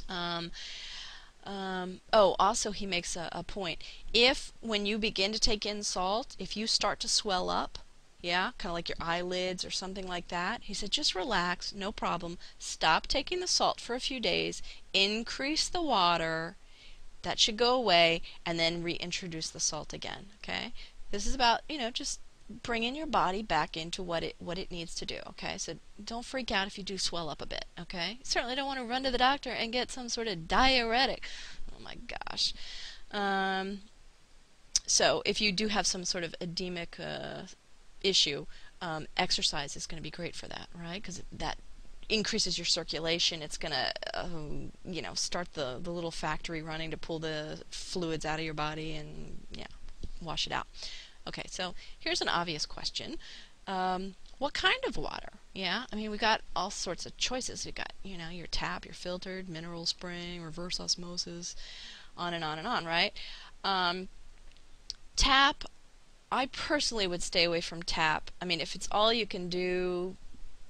Um, oh, also he makes a point. If when you begin to take in salt, if you start to swell up, yeah, kind of like your eyelids or something like that, he said just relax, no problem. Stop taking the salt for a few days, increase the water, that should go away, and then reintroduce the salt again. Okay, this is about just bringing your body back into what it needs to do. Okay, so don't freak out if you do swell up a bit. Okay, you certainly don't want to run to the doctor and get some sort of diuretic. Oh my gosh. Um, so if you do have some sort of edemic issue, exercise is going to be great for that, right? Because that increases your circulation. It's going to, start the little factory running to pull the fluids out of your body and, yeah, wash it out. Okay, so here's an obvious question. What kind of water? Yeah, I mean, we got all sorts of choices. We got, your tap, your filtered, mineral spring, reverse osmosis, on and on and on, right? Um, Tap, I personally would stay away from tap. I mean, if it's all you can do,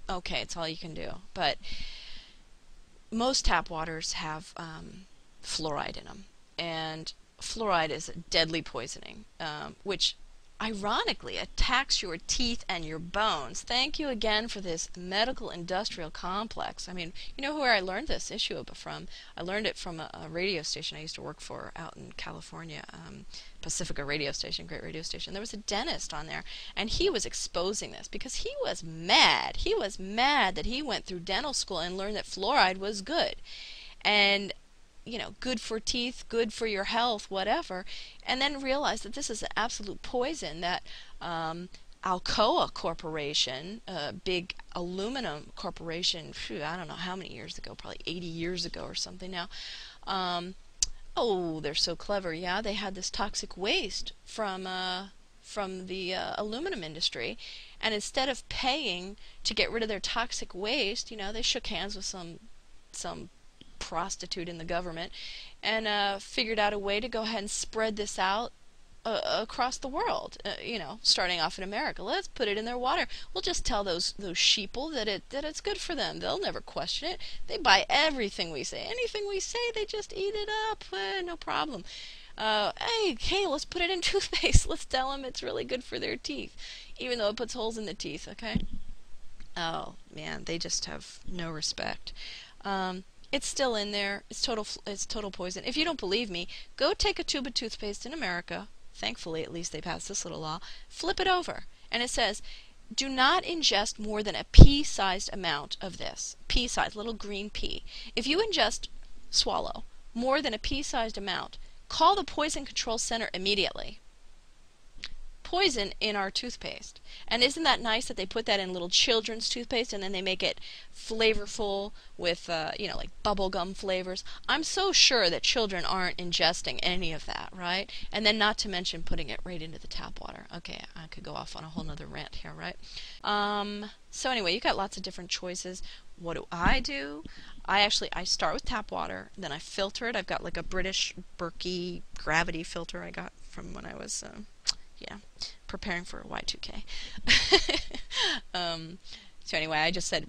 okay, it's all you can do. But most tap waters have fluoride in them, and fluoride is deadly poisoning, which ironically attacks your teeth and your bones. Thank you again for this medical industrial complex. I mean, you know where I learned this issue from? I learned it from a radio station I used to work for out in California, Pacifica radio station, great radio station. There was a dentist on there, and he was exposing this because he was mad. He was mad that he went through dental school and learned that fluoride was good. And good for teeth, good for your health, whatever, and then realize that this is an absolute poison that Alcoa Corporation, a big aluminum corporation, I don't know how many years ago, probably 80 years ago or something now. Oh, they're so clever, yeah. They had this toxic waste from the aluminum industry, and instead of paying to get rid of their toxic waste, they shook hands with some prostitute in the government and figured out a way to go ahead and spread this out across the world. Starting off in America, let's put it in their water. We'll just tell those sheeple that it's good for them. They'll never question it. They buy everything we say. Anything we say, they just eat it up. No problem. Hey, let's put it in toothpaste. Let's tell them it's really good for their teeth, even though it puts holes in the teeth. Okay. Oh man, they just have no respect. It's still in there. It's total poison. If you don't believe me, go take a tube of toothpaste in America. Thankfully, at least they passed this little law. Flip it over, and it says, "Do not ingest more than a pea-sized amount of this." Pea-sized, little green pea. If you swallow more than a pea-sized amount, call the Poison Control Center immediately. Poison in our toothpaste. And isn't that nice that they put that in little children's toothpaste and then they make it flavorful with, like bubblegum flavors? I'm so sure that children aren't ingesting any of that, right? And then not to mention putting it right into the tap water. Okay, I could go off on a whole nother rant here, right? So anyway, you got lots of different choices. What do? I start with tap water, then I filter it. I've got like a British Berkey gravity filter I got from when I was preparing for Y2K. So anyway, I just said,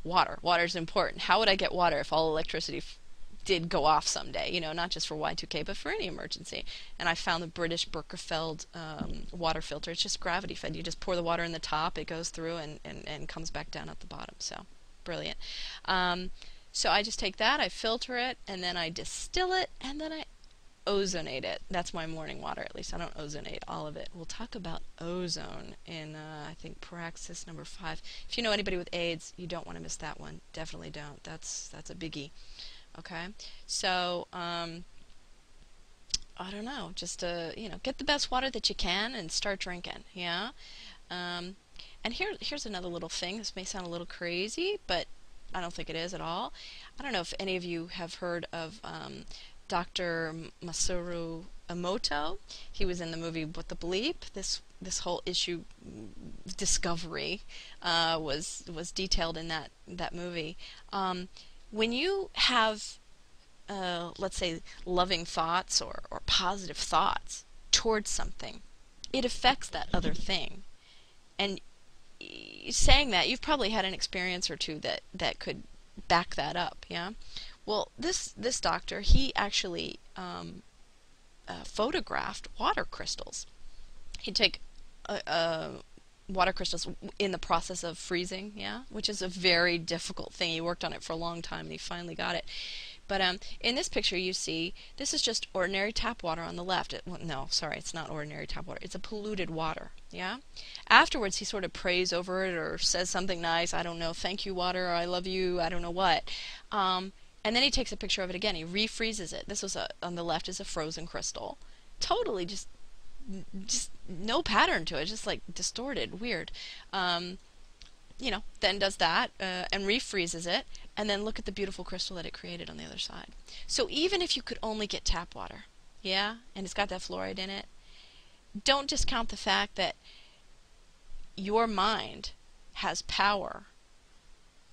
water. Water's important. How would I get water if all electricity did go off someday? Not just for Y2K, but for any emergency. And I found the British Birkenfeld water filter. It's just gravity fed. You just pour the water in the top, it goes through and comes back down at the bottom. So, brilliant. So I just take that, I filter it, and then I distill it, and then I ozonate it. That's my morning water, at least. I don't ozonate all of it. We'll talk about ozone in, I think, Praxis number 5. If you know anybody with AIDS, you don't want to miss that one. Definitely don't. That's a biggie. Okay? So, I don't know. Just, get the best water that you can and start drinking. Yeah? And here's another little thing. This may sound a little crazy, but I don't think it is at all. I don't know if any of you have heard of Dr. Masaru Emoto. He was in the movie What the Bleep. This whole issue, discovery, was detailed in that movie. When you have, let's say, loving thoughts or positive thoughts towards something, it affects that other thing. And saying that, you've probably had an experience or two that could back that up, yeah? Well, this doctor, he actually photographed water crystals. He'd take water crystals in the process of freezing, yeah, which is a very difficult thing. He worked on it for a long time and he finally got it. But in this picture you see, this is just ordinary tap water on the left. Well, no, sorry, it's not ordinary tap water. It's a polluted water, yeah? Afterwards he sort of prays over it or says something nice, I don't know, thank you water, or I love you, I don't know what. And then he takes a picture of it again. He refreezes it. This was on the left is a frozen crystal. Totally just no pattern to it, just like distorted, weird. Then does that and refreezes it, and then look at the beautiful crystal that it created on the other side. So even if you could only get tap water, yeah, and it's got that fluoride in it, don't discount the fact that your mind has power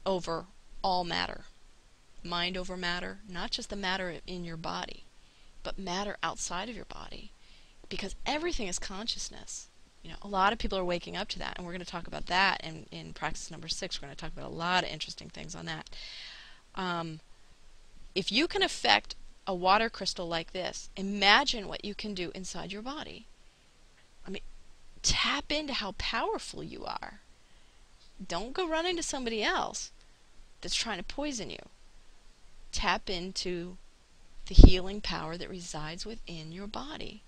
over all matter. Mind over matter, not just the matter in your body, but matter outside of your body. Because everything is consciousness. A lot of people are waking up to that, and we're going to talk about that in practice number 6. We're going to talk about a lot of interesting things on that. If you can affect a water crystal like this, imagine what you can do inside your body. I mean, tap into how powerful you are. Don't go run into somebody else that's trying to poison you. Tap into the healing power that resides within your body.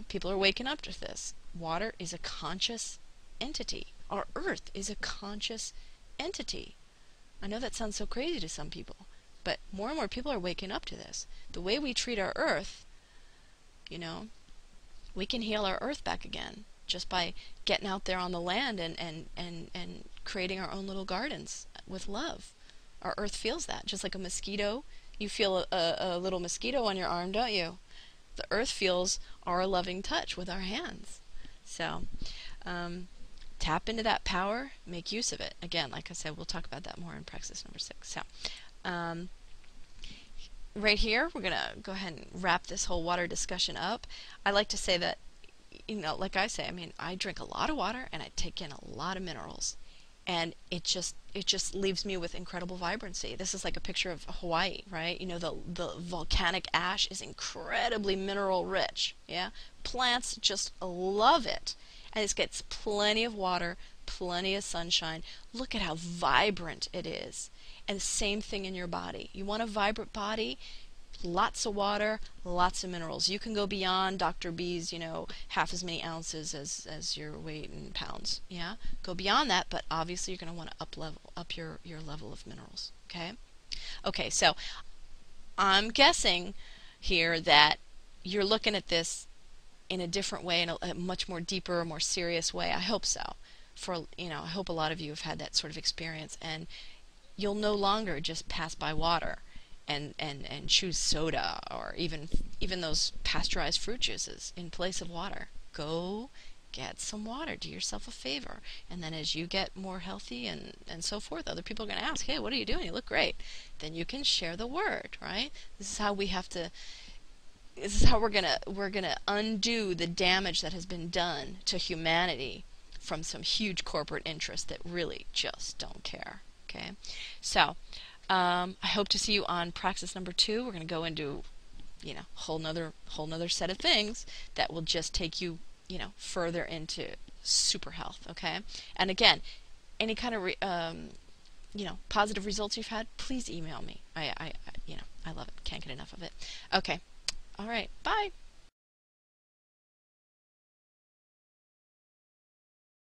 People are waking up to this. Water is a conscious entity. Our earth is a conscious entity. I know that sounds so crazy to some people, but more and more people are waking up to this. The way we treat our earth, we can heal our earth back again just by getting out there on the land and creating our own little gardens with love. Our earth feels that, just like a mosquito. You feel a little mosquito on your arm, don't you? The earth feels our loving touch with our hands. So tap into that power, make use of it. Again, like I said, we'll talk about that more in practice number 6. So right here, we're going to go ahead and wrap this whole water discussion up. I like to say that, like I say, I drink a lot of water and I take in a lot of minerals. And it just leaves me with incredible vibrancy. This is like a picture of Hawaii, right? The volcanic ash is incredibly mineral rich, yeah? Plants just love it. And it gets plenty of water, plenty of sunshine. Look at how vibrant it is. And the same thing in your body. You want a vibrant body? Lots of water, lots of minerals. You can go beyond Dr. B's, half as many ounces as your weight in pounds. Yeah, go beyond that, but obviously you're going to want to up your level of minerals. Okay. So I'm guessing here that you're looking at this in a different way, in a much more deeper, more serious way. I hope so. I hope a lot of you have had that sort of experience, and you'll no longer just pass by water and choose soda or even those pasteurized fruit juices in place of water. Go get some water. Do yourself a favor. And then as you get more healthy and so forth, other people are going to ask, hey, what are you doing? You look great. Then you can share the word, right? This is how we're gonna undo the damage that has been done to humanity from some huge corporate interests that really just don't care. Okay? So I hope to see you on Praxis number 2. We're going to go into, whole nother set of things that will just take you, further into super health. Okay, and again, any kind of positive results you've had, please email me. I love it. Can't get enough of it. Okay, all right. Bye.